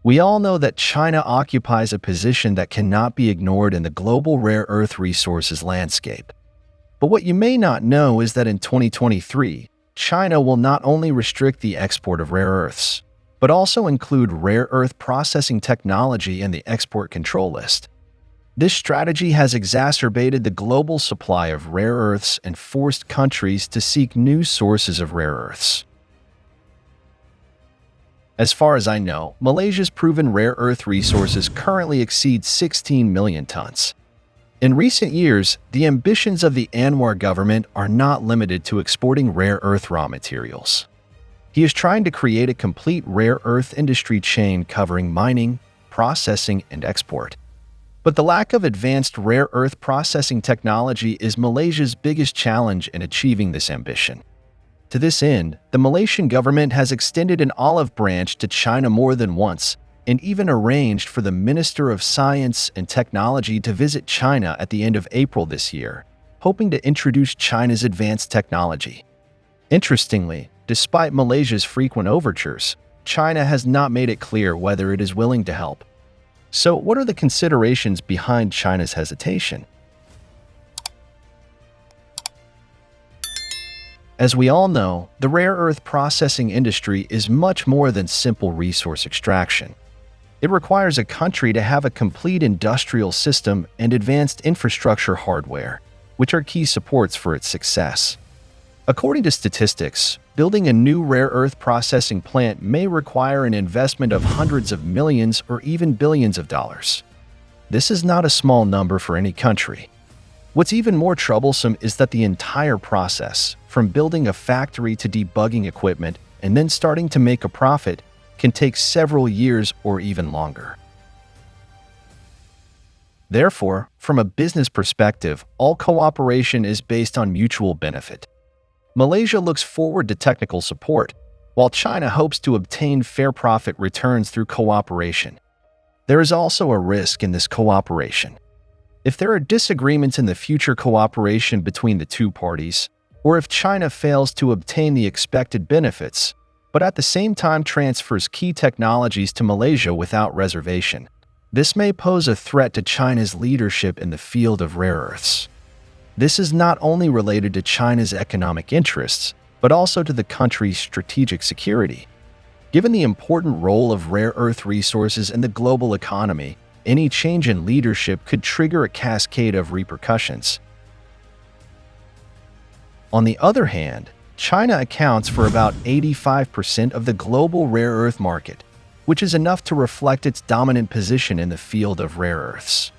We all know that China occupies a position that cannot be ignored in the global rare earth resources landscape. But what you may not know is that in 2023, China will not only restrict the export of rare earths, but also include rare earth processing technology in the export control list. This strategy has exacerbated the global supply of rare earths and forced countries to seek new sources of rare earths. As far as I know, Malaysia's proven rare earth resources currently exceed 16 million tons. In recent years, the ambitions of the Anwar government are not limited to exporting rare earth raw materials. He is trying to create a complete rare earth industry chain covering mining, processing, and export. But the lack of advanced rare earth processing technology is Malaysia's biggest challenge in achieving this ambition. To this end, the Malaysian government has extended an olive branch to China more than once, and even arranged for the Minister of Science and Technology to visit China at the end of April this year, hoping to introduce China's advanced technology. Interestingly, despite Malaysia's frequent overtures, China has not made it clear whether it is willing to help. So, what are the considerations behind China's hesitation? As we all know, the rare earth processing industry is much more than simple resource extraction. It requires a country to have a complete industrial system and advanced infrastructure hardware, which are key supports for its success. According to statistics, building a new rare earth processing plant may require an investment of hundreds of millions or even billions of dollars. This is not a small number for any country. What's even more troublesome is that the entire process, from building a factory to debugging equipment and then starting to make a profit, can take several years or even longer. Therefore, from a business perspective, all cooperation is based on mutual benefit. Malaysia looks forward to technical support, while China hopes to obtain fair profit returns through cooperation. There is also a risk in this cooperation. If there are disagreements in the future cooperation between the two parties, or if China fails to obtain the expected benefits, but at the same time transfers key technologies to Malaysia without reservation, this may pose a threat to China's leadership in the field of rare earths. This is not only related to China's economic interests, but also to the country's strategic security. Given the important role of rare earth resources in the global economy, any change in leadership could trigger a cascade of repercussions. On the other hand, China accounts for about 85% of the global rare earth market, which is enough to reflect its dominant position in the field of rare earths.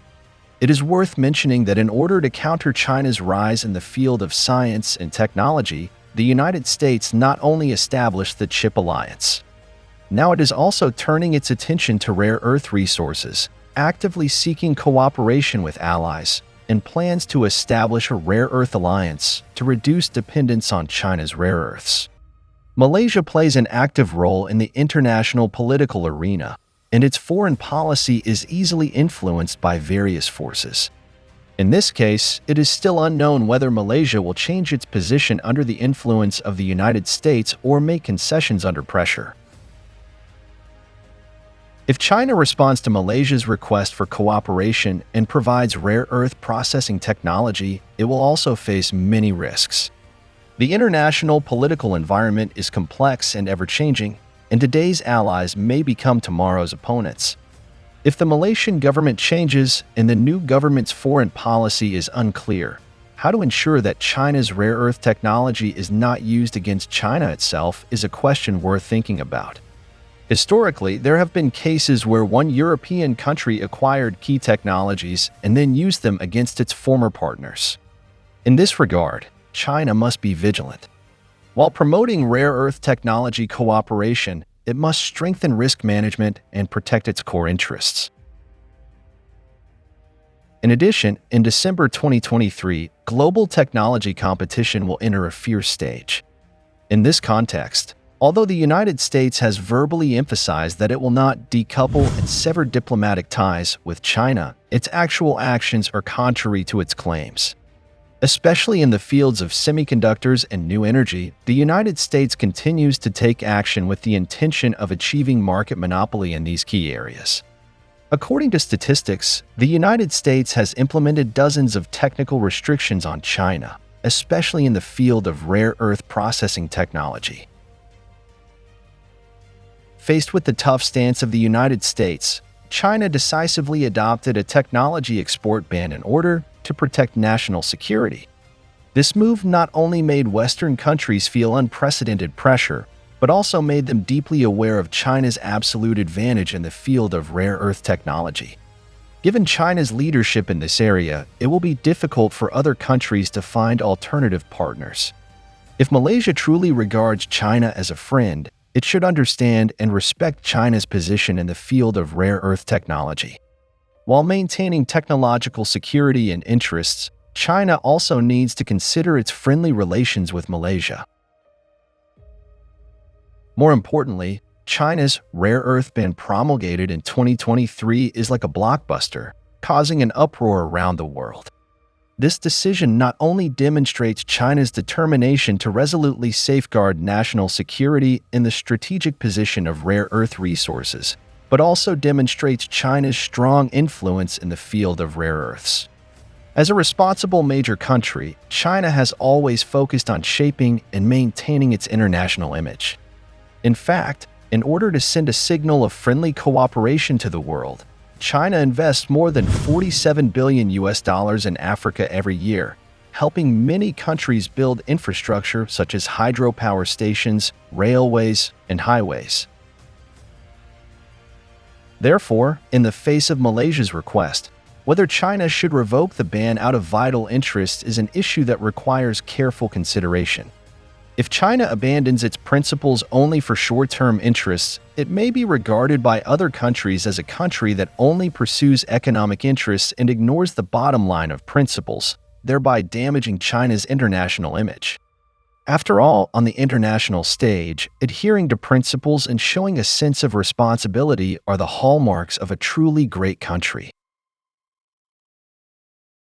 It is worth mentioning that in order to counter China's rise in the field of science and technology, the United States not only established the Chip Alliance. Now it is also turning its attention to rare earth resources, actively seeking cooperation with allies, and plans to establish a rare earth alliance to reduce dependence on China's rare earths. Malaysia plays an active role in the international political arena, and its foreign policy is easily influenced by various forces. In this case, it is still unknown whether Malaysia will change its position under the influence of the United States or make concessions under pressure. If China responds to Malaysia's request for cooperation and provides rare earth processing technology, it will also face many risks. The international political environment is complex and ever-changing, and today's allies may become tomorrow's opponents. If the Malaysian government changes and the new government's foreign policy is unclear, how to ensure that China's rare earth technology is not used against China itself is a question worth thinking about. Historically, there have been cases where one European country acquired key technologies and then used them against its former partners. In this regard, China must be vigilant. While promoting rare earth technology cooperation, it must strengthen risk management and protect its core interests. In addition, in December 2023, global technology competition will enter a fierce stage. In this context, although the United States has verbally emphasized that it will not decouple and sever diplomatic ties with China, its actual actions are contrary to its claims. Especially in the fields of semiconductors and new energy, the United States continues to take action with the intention of achieving market monopoly in these key areas. According to statistics, the United States has implemented dozens of technical restrictions on China, especially in the field of rare earth processing technology. Faced with the tough stance of the United States, China decisively adopted a technology export ban in order to protect national security. This move not only made Western countries feel unprecedented pressure, but also made them deeply aware of China's absolute advantage in the field of rare earth technology. Given China's leadership in this area, it will be difficult for other countries to find alternative partners. If Malaysia truly regards China as a friend, it should understand and respect China's position in the field of rare earth technology. While maintaining technological security and interests, China also needs to consider its friendly relations with Malaysia. More importantly, China's rare earth ban promulgated in 2023 is like a blockbuster, causing an uproar around the world. This decision not only demonstrates China's determination to resolutely safeguard national security in the strategic position of rare earth resources, but also demonstrates China's strong influence in the field of rare earths. As a responsible major country, China has always focused on shaping and maintaining its international image. In fact, in order to send a signal of friendly cooperation to the world, China invests more than $47 billion in Africa every year, helping many countries build infrastructure such as hydropower stations, railways, and highways. Therefore, in the face of Malaysia's request, whether China should revoke the ban out of vital interest is an issue that requires careful consideration. If China abandons its principles only for short-term interests, it may be regarded by other countries as a country that only pursues economic interests and ignores the bottom line of principles, thereby damaging China's international image. After all, on the international stage, adhering to principles and showing a sense of responsibility are the hallmarks of a truly great country.